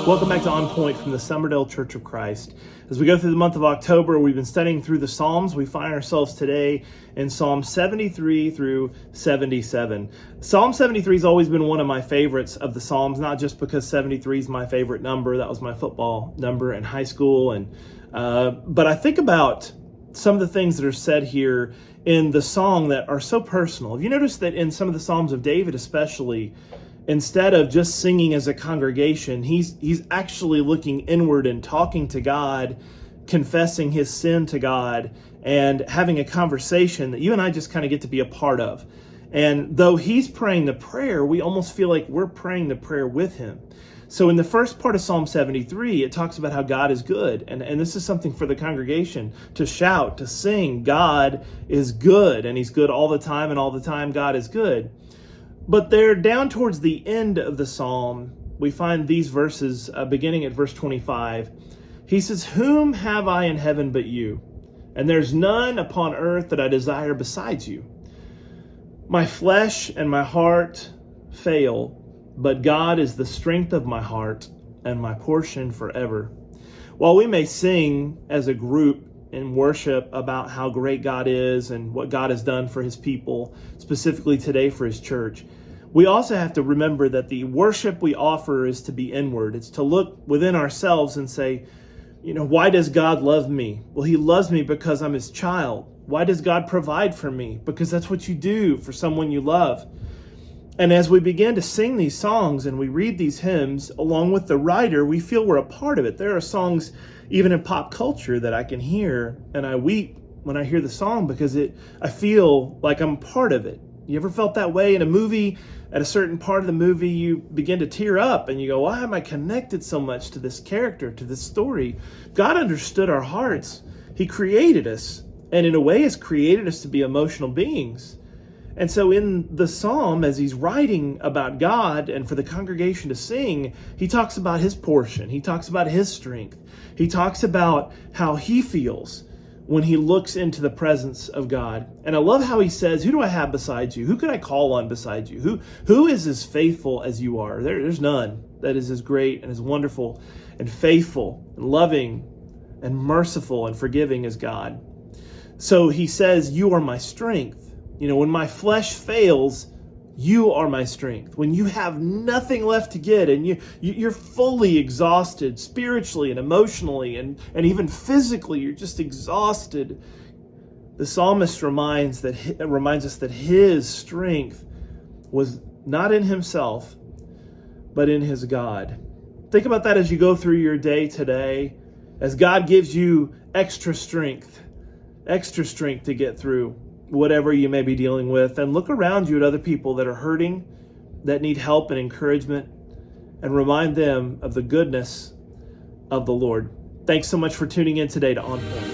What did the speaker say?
Welcome back to On Point from the Summerdale Church of Christ. As we go through the month of October, we've been studying through the Psalms. We find ourselves today in Psalm 73 through 77. Psalm 73 has always been one of my favorites of the Psalms, not just because 73 is my favorite number. That was my football number in high school. But I think about some of the things that are said here in the song that are so personal. Have you noticed that in some of the Psalms of David especially, instead of just singing as a congregation, he's actually looking inward and talking to God, confessing his sin to God, and having a conversation that you and I just kind of get to be a part of. And though he's praying the prayer, we almost feel like we're praying the prayer with him. So in the first part of Psalm 73, it talks about how God is good. And this is something for the congregation to shout, to sing, God is good. And he's good all the time, and all the time God is good. But there, down towards the end of the psalm, we find these verses beginning at verse 25. He says, "Whom have I in heaven but you? And there's none upon earth that I desire besides you. My flesh and my heart fail, but God is the strength of my heart and my portion forever." While we may sing as a group in worship about how great God is and what God has done for his people, specifically today for his church, we also have to remember that the worship we offer is to be inward. It's to look within ourselves and say, why does God love me? Well, he loves me because I'm his child. Why does God provide for me? Because that's what you do for someone you love. And as we begin to sing these songs and we read these hymns along with the writer, we feel we're a part of it. There are songs even in pop culture that I can hear and I weep when I hear the song because I feel like I'm a part of it. You ever felt that way in a movie? At a certain part of the movie, you begin to tear up and you go, why am I connected so much to this character, to this story? God understood our hearts. He created us, and in a way has created us to be emotional beings. And so in the psalm, as he's writing about God and for the congregation to sing, he talks about his portion. He talks about his strength. He talks about how he feels when he looks into the presence of God. And I love how he says, who do I have besides you? Who could I call on besides you? Who is as faithful as you are? There's none that is as great and as wonderful and faithful and loving and merciful and forgiving as God. So he says, you are my strength. When my flesh fails, you are my strength. When you have nothing left to get and you're fully exhausted spiritually and emotionally and even physically, you're just exhausted. The psalmist reminds us that his strength was not in himself, but in his God. Think about that as you go through your day today, as God gives you extra strength to get through whatever you may be dealing with, and look around you at other people that are hurting, that need help and encouragement, and remind them of the goodness of the Lord. Thanks so much for tuning in today to On Point.